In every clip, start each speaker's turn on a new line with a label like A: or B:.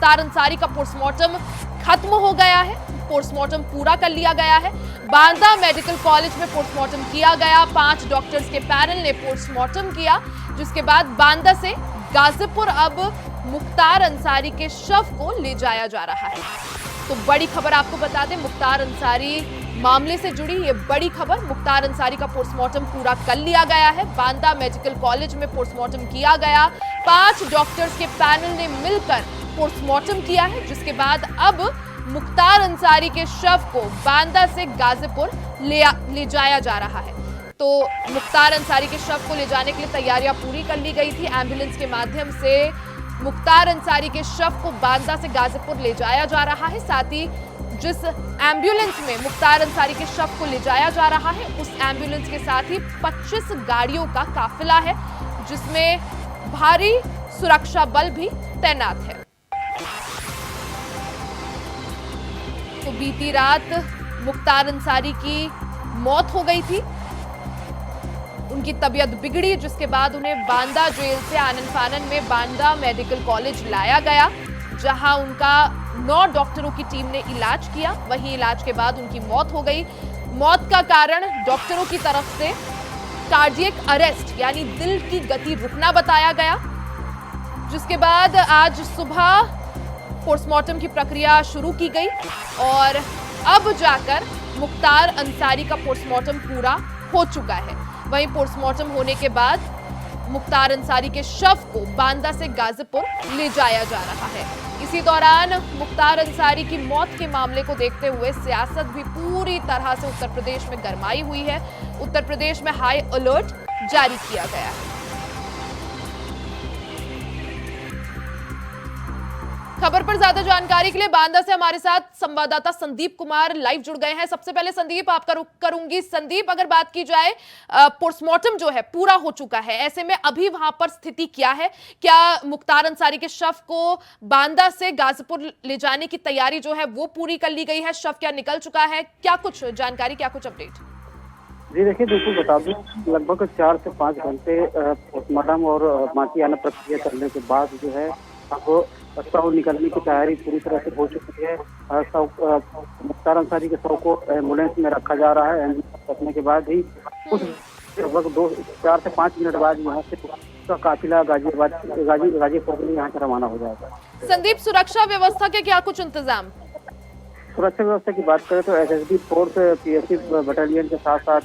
A: मुख्तार अंसारी का पोस्टमार्टम खत्म हो गया है, पोस्टमार्टम पूरा कर लिया गया है। बांदा मेडिकल कॉलेज में पोस्टमार्टम किया गया, 5 डॉक्टर्स के पैनल ने पोस्टमार्टम किया, जिसके बाद बांदा से गाजीपुर अब मुख्तार अंसारी के शव को ले जाया जा रहा है। तो बड़ी खबर आपको बता दें, मुख्तार अंसारी मामले से जुड़ी ये बड़ी खबर, मुख्तार अंसारी का पोस्टमार्टम पूरा कर लिया गया है। बांदा मेडिकल कॉलेज में पोस्टमार्टम किया गया, 5 डॉक्टर्स के पैनल ने मिलकर पोस्टमार्टम किया है, जिसके बाद अब मुख्तार अंसारी के शव को बांदा से गाजीपुर ले जाया जा रहा है। तो मुख्तार अंसारी के शव को ले जाने के लिए तैयारियां पूरी कर ली गई थी। एम्बुलेंस के माध्यम से मुख्तार अंसारी के शव को बांदा से गाजीपुर ले जाया जा रहा है। साथ ही जिस एम्बुलेंस में मुख्तार अंसारी के शव को ले जाया जा रहा है, उस एम्बुलेंस के साथ ही 25 गाड़ियों का काफिला है, जिसमें भारी सुरक्षा बल भी तैनात है। तो बीती रात मुख्तार अंसारी की मौत हो गई थी, उनकी तबीयत बिगड़ी, जिसके बाद उन्हें बांदा जेल से आनन फानन में बांदा मेडिकल कॉलेज लाया गया, जहां उनका 9 डॉक्टरों की टीम ने इलाज किया। वहीं इलाज के बाद उनकी मौत हो गई। मौत का कारण डॉक्टरों की तरफ से कार्डियक अरेस्ट यानी दिल की गति रुकना बताया गया, जिसके बाद आज सुबह पोस्टमार्टम की प्रक्रिया शुरू की गई और अब जाकर मुख्तार अंसारी का पोस्टमार्टम पूरा हो चुका है। वहीं पोस्टमार्टम होने के बाद मुख्तार अंसारी के शव को बांदा से गाजीपुर ले जाया जा रहा है। इसी दौरान मुख्तार अंसारी की मौत के मामले को देखते हुए सियासत भी पूरी तरह से उत्तर प्रदेश में गरमाई हुई है। उत्तर प्रदेश में हाई अलर्ट जारी किया गया है। खबर पर ज्यादा जानकारी के लिए बांदा से हमारे साथ संवाददाता संदीप कुमार लाइव जुड़ गए हैं। सबसे पहले संदीप आपका रुख करूंगी। संदीप, अगर बात की जाए पोस्टमार्टम जो है पूरा हो चुका है, ऐसे में अभी वहां पर स्थिति क्या है? क्या मुख्तार अंसारी के शव को बांदा से गाजीपुर ले जाने की तैयारी जो है वो पूरी कर ली गई है? शव क्या निकल चुका है? क्या कुछ जानकारी, क्या कुछ अपडेट?
B: जी देखिए, बिल्कुल बता दूं, लगभग 4 से 5 घंटे पोस्टमार्टम और बाकी अन्य प्रक्रिया करने के बाद जो है अब शव निकलने की तैयारी पूरी तरह से हो चुकी है। मुख्तार अंसारी के शव को एम्बुलेंस में रखा जा रहा है। एम्बुलेंस रखने के बाद ही कुछ लगभग 4 से 5 मिनट बाद यहाँ से उसका काफिला गाजीपुर के लिए यहाँ से रवाना हो जाएगा।
A: संदीप, सुरक्षा व्यवस्था के क्या कुछ इंतजाम?
B: सुरक्षा व्यवस्था की बात करें तो एसएसबी फोर्स, पीएससी बटालियन के साथ साथ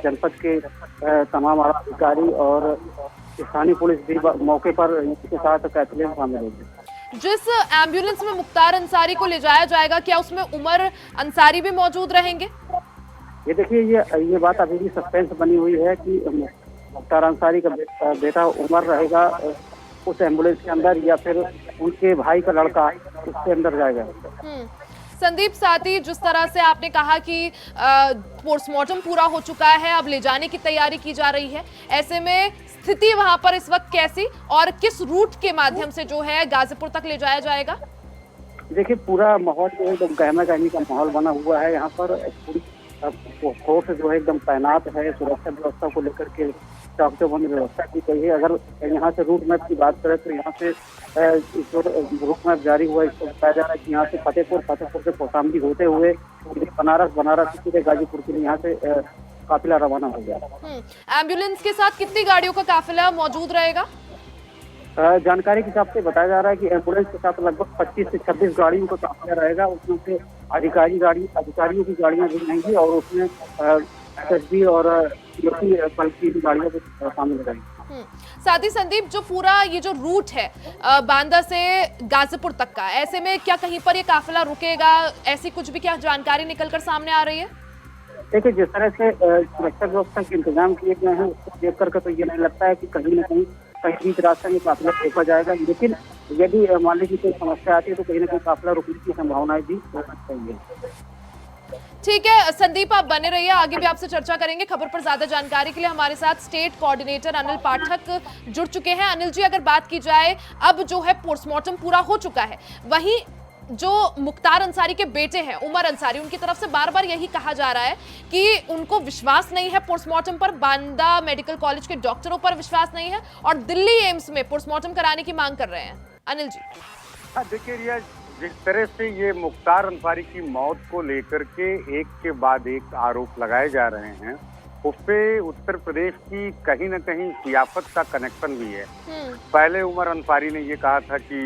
B: जनपद के तमाम अधिकारी और स्थानीय पुलिस भी मौके पर इसके साथ कैफिले में शामिल होगी।
A: जिस एम्बुलेंस में मुख्तार अंसारी को ले जाया जाएगा, क्या उसमें उमर अंसारी भी मौजूद रहेंगे?
B: ये देखिए, ये बात अभी भी सस्पेंस बनी हुई है कि मुख्तार अंसारी का बेटा उमर रहेगा उस एम्बुलेंस के अंदर या फिर उनके भाई का लड़का उसके अंदर जाएगा।
A: संदीप, साथ ही जिस तरह से आपने कहा कि पोस्टमार्टम पूरा हो चुका है, अब ले जाने की तैयारी की जा रही है, ऐसे में स्थिति वहां पर इस वक्त कैसी और किस रूट के माध्यम से जो है गाजीपुर तक ले जाया जाएगा?
B: देखिए, पूरा माहौल जो है एकदम गहमा गहमी का माहौल बना हुआ है। यहाँ पर पूरी फोर्स जो है एकदम तैनात है। सुरक्षा व्यवस्था को लेकर के चाकचौबंद व्यवस्था की गई है। अगर यहाँ से रूट मैप की बात करें तो यहाँ से जो रूट मैप जारी हुआ है, इसको बताया जा रहा है कि यहाँ से फतेहपुर से कौशाम्बी होते हुए बनारस सीधे गाजीपुर के लिए यहाँ से काफिला रवाना हो गया।
A: एम्बुलेंस के साथ कितनी गाड़ियों का काफिला मौजूद रहेगा?
B: जानकारी के हिसाब से बताया जा रहा है कि एम्बुलेंस के साथ लगभग 25 से 26 गाड़ियों का काफिला रहेगा। उसमें से अधिकारियों की गाड़ियां भी रहेंगी और उसमें एसएसबी और बल की गाड़ियां भी शामिल रहेंगी।
A: साथ ही संदीप, जो पूरा ये जो रूट है बांदा से गाजीपुर तक का, ऐसे में क्या कहीं पर ये काफिला रुकेगा? ऐसी कुछ भी क्या जानकारी निकलकर सामने आ रही है?
B: देखिए, जिस तरह से सुरक्षा व्यवस्था के इंतजाम किए गए हैं उसको देख करके तो ये नहीं लगता है कि कहीं न कहीं बीच रास्ते में काफिला रोका जाएगा। लेकिन यदि मान लीजिए कोई समस्या आती है तो कहीं ना कहीं काफिला रुकने की संभावनाएं भी हो सकती है।
A: ठीक है संदीप, आप बने रहिए, आगे भी आपसे चर्चा करेंगे। खबर पर ज्यादा जानकारी के लिए हमारे साथ स्टेट कोऑर्डिनेटर अनिल पाठक जुड़ चुके हैं। अनिल जी, अगर बात की जाए, अब जो है पोस्टमार्टम पूरा हो चुका है, वहीं जो मुख्तार अंसारी के बेटे हैं उमर अंसारी, उनकी तरफ से बार बार यही कहा जा रहा है कि उनको विश्वास नहीं है पोस्टमार्टम पर, बांदा मेडिकल कॉलेज के डॉक्टरों पर विश्वास नहीं है और दिल्ली एम्स में पोस्टमार्टम कराने की मांग कर रहे हैं। अनिल जी।
C: हाँ, देखिए रिया, जिस तरह से ये मुख्तार अंसारी की मौत को लेकर के एक के बाद एक आरोप लगाए जा रहे हैं, उस पे उत्तर प्रदेश की कहीं न कहीं सियासत का कनेक्शन भी है। पहले उमर अंसारी ने ये कहा था कि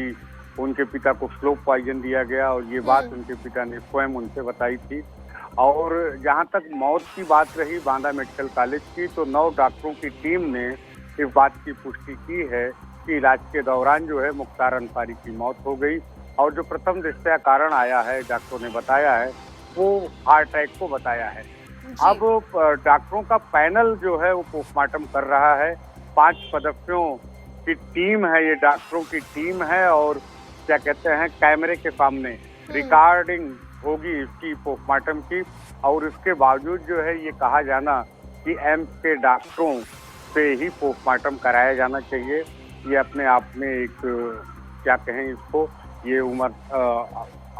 C: उनके पिता को स्लो पॉइजन दिया गया और ये बात उनके पिता ने स्वयं उनसे बताई थी। और जहाँ तक मौत की बात रही बांदा मेडिकल कॉलेज की, तो 9 डॉक्टरों की टीम ने इस बात की पुष्टि की है कि इलाज के दौरान जो है मुख्तार अंसारी की मौत हो गई। और जो प्रथम दृष्टया कारण आया है, डॉक्टरों ने बताया है, वो हार्ट अटैक को बताया है। अब डॉक्टरों का पैनल जो है वो पोस्टमार्टम कर रहा है। 5 सदस्यों की टीम है, ये डॉक्टरों की टीम है। और क्या कहते हैं, कैमरे के सामने रिकॉर्डिंग होगी इसकी पोस्टमार्टम की। और इसके बावजूद जो है ये कहा जाना कि एम्स के डॉक्टरों से ही पोस्टमार्टम कराया जाना चाहिए, ये अपने आप में एक क्या कहें इसको, ये उमर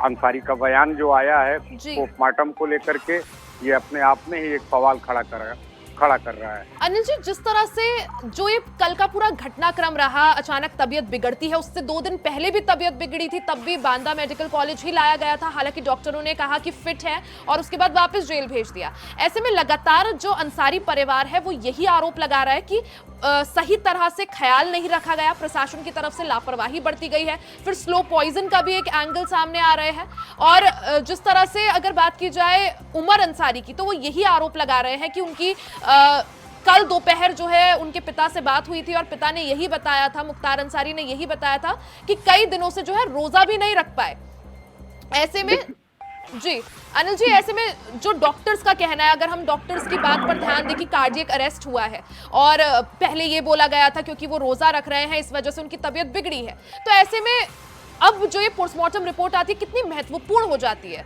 C: अंसारी का बयान जो आया है पोस्टमार्टम को लेकर के, ये अपने आप में ही एक सवाल खड़ा कर रहा है।
A: अनिल जी, जिस तरह से जो ये कल का पूरा घटनाक्रम रहा, अचानक तबीयत बिगड़ती है, उससे 2 दिन पहले भी तबीयत बिगड़ी थी, तब भी बांदा मेडिकल कॉलेज ही लाया गया था। हालांकि डॉक्टरों ने कहा कि फिट है और उसके बाद वापस जेल भेज दिया। ऐसे में लगातार जो अंसारी परिवार है वो यही आरोप लगा रहा है कि सही तरह से ख्याल नहीं रखा गया, प्रशासन की तरफ से लापरवाही बढ़ती गई है। फिर स्लो पॉइजन का भी एक एंगल सामने आ रहे हैं। और जिस तरह से अगर बात की जाए उमर अंसारी की, तो वो यही आरोप लगा रहे हैं कि उनकी कल दोपहर जो है उनके पिता से बात हुई थी और पिता ने यही बताया था, मुख्तार अंसारी ने यही बताया था कि कई दिनों से जो है रोजा भी नहीं रख पाए। ऐसे में जी अनिल जी, ऐसे में जो डॉक्टर्स का कहना है, अगर हम डॉक्टर्स की बात पर ध्यान दें कि कार्डियक अरेस्ट हुआ है और पहले ये बोला गया था क्योंकि वो रोजा रख रहे हैं इस वजह से उनकी तबीयत बिगड़ी है, तो ऐसे में अब जो ये पोस्टमार्टम रिपोर्ट आती है कितनी महत्वपूर्ण हो जाती है?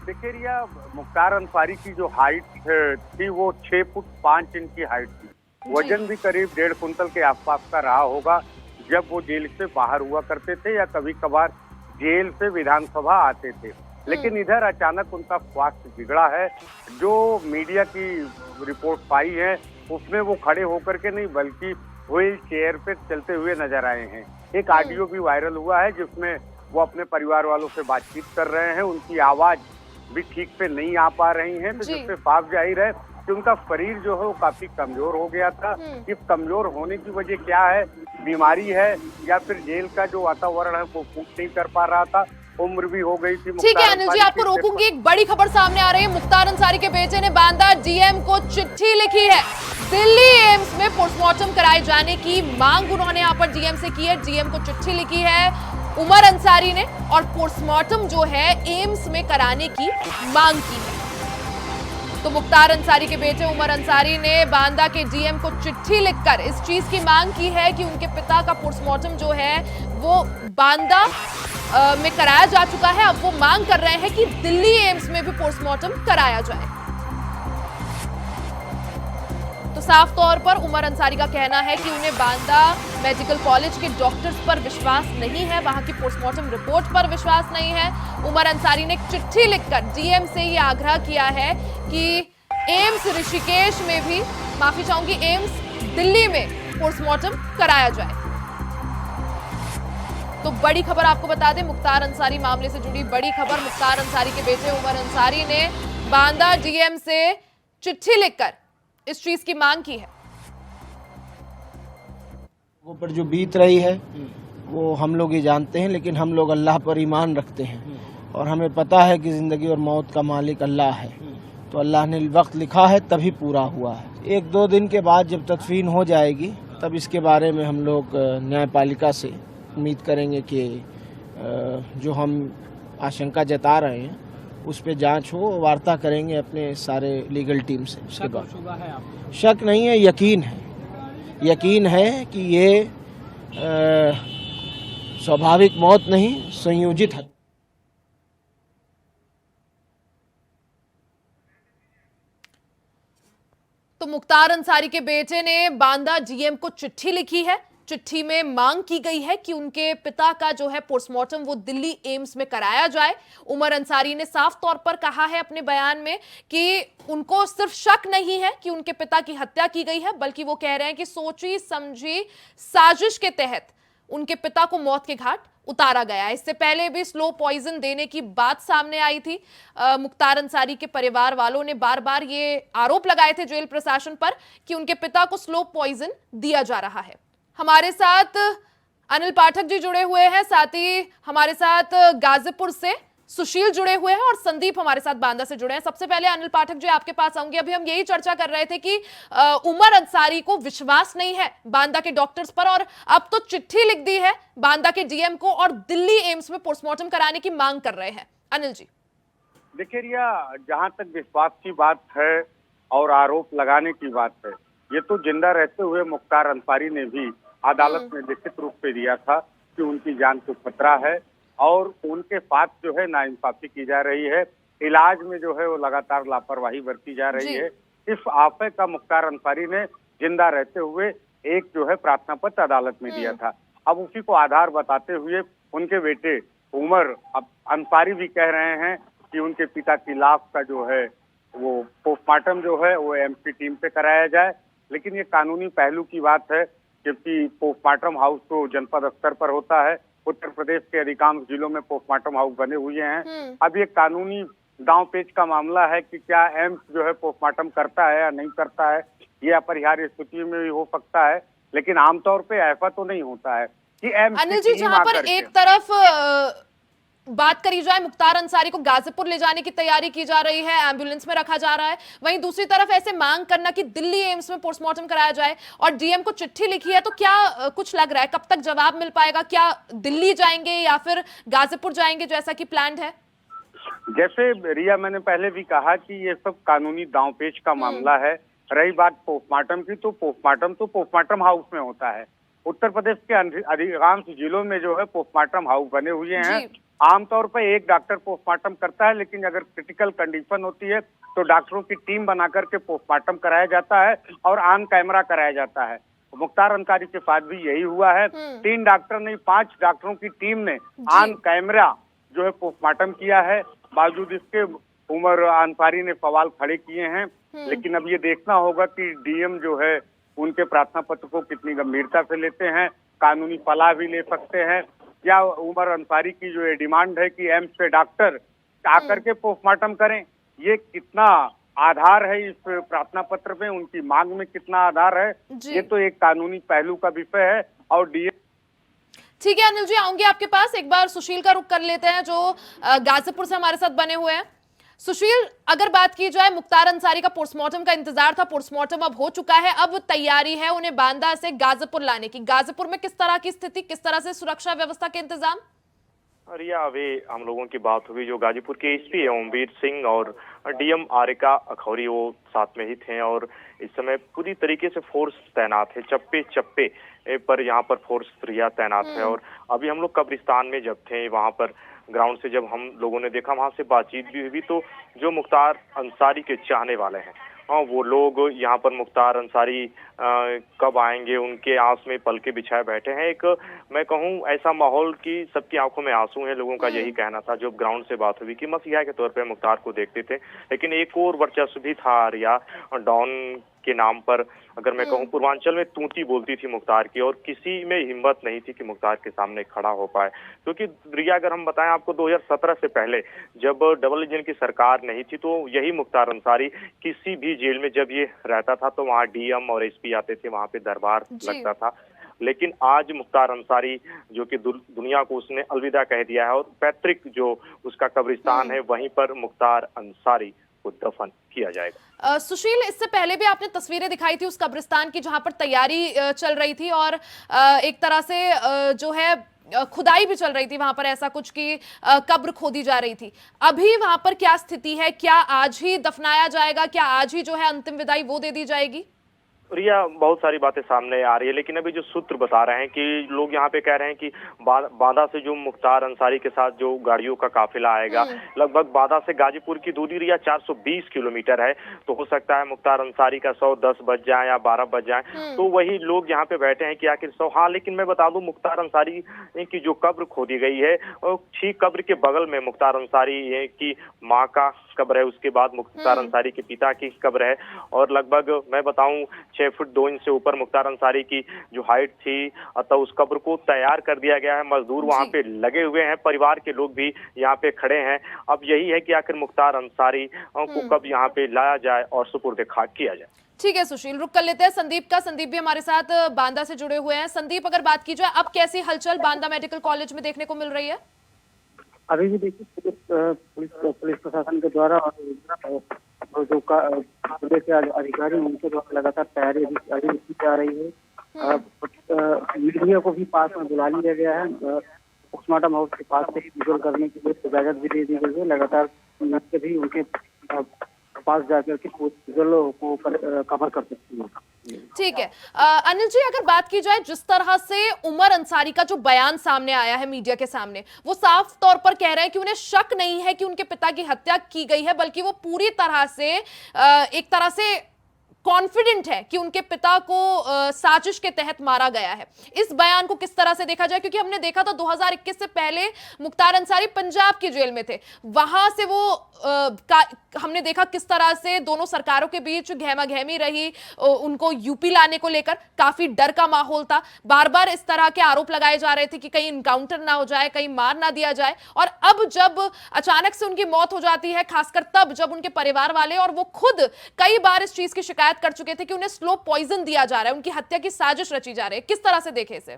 C: देखिए रिया, मुख्तार अंसारी की जो हाइट थी वो 6 फुट 5 इंच की हाइट थी। वजन भी करीब 1.5 कुंतल के आसपास का रहा होगा जब वो जेल से बाहर हुआ करते थे या कभी कभार जेल से विधानसभा आते थे। लेकिन इधर अचानक उनका स्वास्थ्य बिगड़ा है। जो मीडिया की रिपोर्ट पाई है उसमें वो खड़े होकर के नहीं बल्कि व्हील चेयर पे चलते हुए नजर आए हैं। एक ऑडियो भी वायरल हुआ है जिसमें वो अपने परिवार वालों से बातचीत कर रहे हैं। उनकी आवाज भी ठीक से नहीं आ पा रही है, तो जिससे साफ जाहिर है कि उनका शरीर जो है वो काफी कमजोर हो गया था। इस कमजोर होने की वजह क्या है, बीमारी है या फिर जेल का जो वातावरण है वो सूट नहीं कर पा रहा था, उम्र भी हो गई थी।
A: ठीक है अनिल जी, आपको रोकूंगी। एक बड़ी खबर सामने आ रही है। मुख्तार अंसारी के बेटे ने बांदा डीएम को चिट्ठी लिखी है। दिल्ली एम्स में पोस्टमार्टम कराए जाने की मांग उन्होंने यहाँ पर डीएम से की है। डीएम को चिट्ठी लिखी है उमर अंसारी ने और पोस्टमार्टम जो है एम्स में कराने की मांग की है। तो मुख्तार अंसारी के बेटे उमर अंसारी ने बांदा के डीएम को चिट्ठी लिखकर इस चीज की मांग की है कि उनके पिता का पोस्टमार्टम जो है वो बांदा में कराया जा चुका है। अब वो मांग कर रहे हैं कि दिल्ली एम्स में भी पोस्टमार्टम कराया जाए। तो साफ तौर पर उमर अंसारी का कहना है कि उन्हें बांदा मेडिकल कॉलेज के डॉक्टर्स पर विश्वास नहीं है, वहां की पोस्टमार्टम रिपोर्ट पर विश्वास नहीं है। उमर अंसारी ने एक चिट्ठी लिखकर डीएम से ये आग्रह किया है कि एम्स ऋषिकेश में भी, माफी चाहूंगी, एम्स दिल्ली में पोस्टमार्टम कराया जाए। तो बड़ी खबर आपको बता दें, मुख्तार अंसारी मामले से जुड़ी बड़ी खबर। मुख्तार अंसारी के बेटे उमर अंसारी ने बांदा डीएम से चिट्ठी लिखकर इस चीज की मांग की है।
D: वो पर जो बीत रही है वो हम लोग ही जानते हैं, लेकिन हम लोग अल्लाह पर ईमान रखते हैं और हमें पता है कि जिंदगी और मौत का मालिक अल्लाह है। तो अल्लाह ने वक्त लिखा है तभी पूरा हुआ है। 1-2 दिन के बाद जब तदफीन हो जाएगी तब इसके बारे में हम लोग न्यायपालिका से उम्मीद करेंगे कि जो हम आशंका जता रहे हैं उस पे जांच हो, वार्ता करेंगे अपने सारे लीगल टीम से। उसके बाद शक नहीं है, यकीन है। यकीन है कि ये स्वाभाविक मौत नहीं, संयोजित हत्या।
A: तो मुख्तार अंसारी के बेटे ने बांदा डीएम को चिट्ठी लिखी है। चिट्ठी में मांग की गई है कि उनके पिता का जो है पोस्टमार्टम वो दिल्ली एम्स में कराया जाए। उमर अंसारी ने साफ तौर पर कहा है अपने बयान में कि उनको सिर्फ शक नहीं है कि उनके पिता की हत्या की गई है, बल्कि वो कह रहे हैं कि सोची समझी साजिश के तहत उनके पिता को मौत के घाट उतारा गया है। इससे पहले भी स्लो पॉइजन देने की बात सामने आई थी। मुख्तार अंसारी के परिवार वालों ने बार बार ये आरोप लगाए थे जेल प्रशासन पर कि उनके पिता को स्लो पॉइजन दिया जा रहा है। हमारे साथ अनिल पाठक जी जुड़े हुए हैं, साथ ही हमारे साथ गाजीपुर से सुशील जुड़े हुए हैं और संदीप हमारे साथ बांदा से जुड़े हैं। सबसे पहले अनिल पाठक जी आपके पास आऊंगी। अभी हम यही चर्चा कर रहे थे कि उमर अंसारी को विश्वास नहीं है बांदा के डॉक्टर्स पर और अब तो चिट्ठी लिख दी है बांदा के डीएम को और दिल्ली एम्स में पोस्टमार्टम कराने की मांग कर रहे हैं। अनिल जी
C: देखिए रिया, जहां तक विश्वास की बात है और आरोप लगाने की बात है, ये तो जिंदा रहते हुए मुख्तार अंसारी ने भी अदालत में लिखित रूप से दिया था कि उनकी जान को खतरा है और उनके साथ जो है नाइंसाफी की जा रही है, इलाज में जो है वो लगातार लापरवाही बरती जा रही है। इस आफे का मुख्तार अंसारी ने जिंदा रहते हुए एक जो है प्रार्थना पत्र अदालत में दिया था। अब उसी को आधार बताते हुए उनके बेटे उमर अंसारी भी कह रहे हैं कि उनके पिता की लाश का जो है वो पोस्टमार्टम जो है वो एम्स की टीम से कराया जाए। लेकिन ये कानूनी पहलू की बात है, जबकि पोस्टमार्टम हाउस तो जनपद स्तर पर होता है। उत्तर प्रदेश के अधिकांश जिलों में पोस्टमार्टम हाउस बने हुए हैं। अब ये कानूनी दांव पेच का मामला है कि क्या एम्स जो है पोस्टमार्टम करता है या नहीं करता है। ये अपरिहार्य स्थिति में भी हो सकता है, लेकिन आमतौर पे ऐसा तो नहीं होता है कि एम्स।
A: अनिल जी, जहां पर एक तरफ बात करी जाए मुख्तार अंसारी को गाजीपुर ले जाने की तैयारी की जा रही है, एम्बुलेंस में रखा जा रहा है, वहीं दूसरी तरफ ऐसे मांग करना कि दिल्ली एम्स में पोस्टमार्टम कराया जाए और डीएम को चिट्ठी लिखी है, तो क्या कुछ लग रहा है कब तक जवाब मिल पाएगा? क्या दिल्ली जाएंगे या फिर गाजीपुर जाएंगे जैसा कि प्लान्ड है?
C: जैसे रिया मैंने पहले भी कहा कि ये सब कानूनी दांवपेच का मामला है। रही बात पोस्टमार्टम की, तो पोस्टमार्टम हाउस में होता है। उत्तर प्रदेश के अधिकांश जिलों में जो है पोस्टमार्टम हाउस बने हुए हैं। आमतौर पर एक डॉक्टर पोस्टमार्टम करता है, लेकिन अगर क्रिटिकल कंडीशन होती है तो डॉक्टरों की टीम बना करके पोस्टमार्टम कराया जाता है और ऑन कैमरा कराया जाता है। मुख्तार अंसारी के साथ भी यही हुआ है। 3 डॉक्टर नहीं 5 डॉक्टरों की टीम ने ऑन कैमरा जो है पोस्टमार्टम किया है। बावजूद इसके उमर अंसारी ने सवाल खड़े किए हैं। लेकिन अब ये देखना होगा कि डीएम जो है उनके प्रार्थना पत्र को कितनी गंभीरता से लेते हैं। कानूनी सलाह भी ले सकते हैं, या उमर अंसारी की जो ये डिमांड है कि एम्स पे डॉक्टर आकर के पोस्टमार्टम करें, ये कितना आधार है इस प्रार्थना पत्र में, उनकी मांग में कितना आधार है, ये तो एक कानूनी पहलू का विषय है। और डीएम
A: ठीक है अनिल जी, आऊंगी आपके पास। एक बार सुशील का रुख कर लेते हैं जो गाजीपुर से हमारे साथ बने हुए हैं। सुशील, अगर बात की जाए मुख्तार अंसारी का पोस्टमार्टम का इंतजार था, पोस्टमार्टम अब हो चुका है, अब तैयारी है उन्हें बांदा से गाजीपुर लाने की। गाजीपुर में किस तरह की स्थिति, किस तरह से सुरक्षा व्यवस्था के इंतजाम?
E: रिया, अभी हम लोगों की बात हुई जो गाजीपुर के एसपी ओमवीर सिंह और डीएम आरिका अखौरी, वो साथ में ही थे और इस समय पूरी तरीके से फोर्स तैनात है। चप्पे चप्पे पर यहाँ पर फोर्स रिया तैनात है। और अभी हम लोग कब्रिस्तान में जब थे, वहाँ पर ग्राउंड से जब हम लोगों ने देखा, वहाँ से बातचीत भी हुई, तो जो मुख्तार अंसारी के चाहने वाले हैं वो लोग यहाँ पर मुख्तार अंसारी कब आएंगे उनके आस में पलके बिछाए बैठे हैं। एक मैं कहूँ ऐसा माहौल कि सबकी आंखों में आंसू हैं। लोगों का यही कहना था जब ग्राउंड से बात हुई कि मसीहा के तौर पे मुख्तार को देखते थे। लेकिन एक और वर्चस्व भी था रिया, डॉन के नाम पर अगर मैं कहूँ पूर्वांचल में तूती बोलती थी मुख्तार की, और किसी में हिम्मत नहीं थी कि मुख्तार के सामने खड़ा हो पाए। क्योंकि रिया, अगर हम बताएं आपको, 2017 से पहले जब डबल इंजन की सरकार नहीं थी, तो यही मुख्तार अंसारी किसी भी जेल में जब ये रहता था तो वहाँ डीएम और एसपी आते थे, वहाँ पे दरबार लगता था। लेकिन आज मुख्तार अंसारी जो कि दुनिया को उसने अलविदा कह दिया है, और पैतृक जो उसका कब्रिस्तान है वहीं पर मुख्तार अंसारी को दफन किया जाएगा।
A: सुशील, इससे पहले भी आपने तस्वीरें दिखाई थी उस कब्रिस्तान की जहां पर तैयारी चल रही थी और एक तरह से जो है खुदाई भी चल रही थी वहां पर, ऐसा कुछ कि कब्र खोदी जा रही थी। अभी वहां पर क्या स्थिति है? क्या आज ही दफनाया जाएगा? क्या आज ही जो है अंतिम विदाई वो दे दी जाएगी?
E: रिया, बहुत सारी बातें सामने आ रही है, लेकिन अभी जो सूत्र बता रहे हैं कि लोग यहाँ पे कह रहे हैं कि बांदा से जो मुख्तार अंसारी के साथ जो गाड़ियों का काफिला आएगा, लगभग बांदा से गाजीपुर की दूरी रिया 420 किलोमीटर है। तो हो सकता है मुख्तार अंसारी का 110 बज जाए या 12 बज जाए, तो वही लोग यहाँ पे बैठे हैं कि आखिर 100। हाँ, लेकिन मैं बता दूं, मुख्तार अंसारी की जो कब्र खोदी गई है, ठीक कब्र के बगल में मुख्तार अंसारी की माँ का कब्र है, उसके बाद मुख्तार अंसारी के पिता की कब्र है, और लगभग मैं बताऊं 6 फुट 2 इंच से ऊपर मुख्तार अंसारी की जो हाइट थी, अतः उस कब्र को तैयार कर दिया गया है। मजदूर वहां पे लगे हुए हैं, परिवार के लोग भी यहाँ पे खड़े हैं। अब यही है कि आखिर मुख्तार अंसारी को कब यहाँ पे लाया जाए और सुपुर्द खाक किया जाए।
A: ठीक है सुशील, रुक कर लेते हैं संदीप का। संदीप भी हमारे साथ बांदा से जुड़े हुए हैं। संदीप, अगर बात की जाए अब कैसी हलचल बांदा मेडिकल कॉलेज में देखने को मिल रही है?
B: अभी भी देखिए पुलिस प्रशासन के द्वारा और जो प्रदेश के अधिकारी उनके द्वारा लगातार तैयारी अभी की जा रही है। मीडिया को भी पास में बुला लिया गया है। पोस्टमार्टम हाउस के पास से ही विजुअल करने के लिए इजाजत भी दे दी गई है। लगातार भी उनके पास जाकर के विजुअल को कवर कर सकती है।
A: ठीक है अनिल जी, अगर बात की जाए जिस तरह से उमर अंसारी का जो बयान सामने आया है मीडिया के सामने, वो साफ तौर पर कह रहे हैं कि उन्हें शक नहीं है कि उनके पिता की हत्या की गई है, बल्कि वो पूरी तरह से एक तरह से कॉन्फिडेंट है कि उनके पिता को साजिश के तहत मारा गया है। इस बयान को किस तरह से देखा जाए, क्योंकि हमने देखा था 2021 से पहले मुख्तार अंसारी पंजाब की जेल में थे, वहां से वो हमने देखा किस तरह से दोनों सरकारों के बीच गहमागहमी रही, उनको यूपी लाने को लेकर काफी डर का माहौल था। बार बार इस तरह के आरोप लगाए जा रहे थे कि कहीं इनकाउंटर ना हो जाए, कहीं मार ना दिया जाए। और अब जब अचानक से उनकी मौत हो जाती है, खासकर तब जब उनके परिवार वाले और वो खुद कई बार इस चीज की शिकायत कर चुके थे कि उन्हें स्लो पॉइजन दिया जा रहा है, उनकी हत्या की साजिश रची जा रही है, किस तरह से देखे इसे?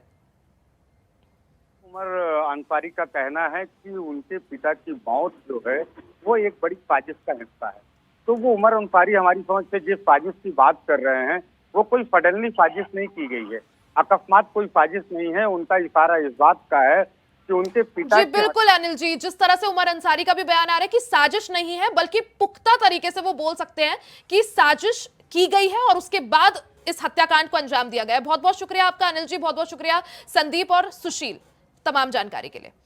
C: उमर अंसारी का कहना है कि उनके पिता की मौत जो है वो एक बड़ी साजिश का हिस्सा है। तो वो उमर अंसारी हमारी समझ से जिस साजिश की बात कर रहे हैं वो कोई सडनली साजिश नहीं की गई है, अकस्मात कोई साजिश नहीं है। उनका इशारा इस बात का है कि उनके पिता
A: जी बिल्कुल अनिल जी, जिस तरह से उमर अंसारी का भी बयान आ रहा है कि साजिश नहीं है, बल्कि पुख्ता तरीके से वो बोल सकते हैं कि साजिश की गई है और उसके बाद इस हत्याकांड को अंजाम दिया गया है। बहुत बहुत शुक्रिया आपका अनिल जी, बहुत बहुत शुक्रिया संदीप और सुशील तमाम जानकारी के लिए।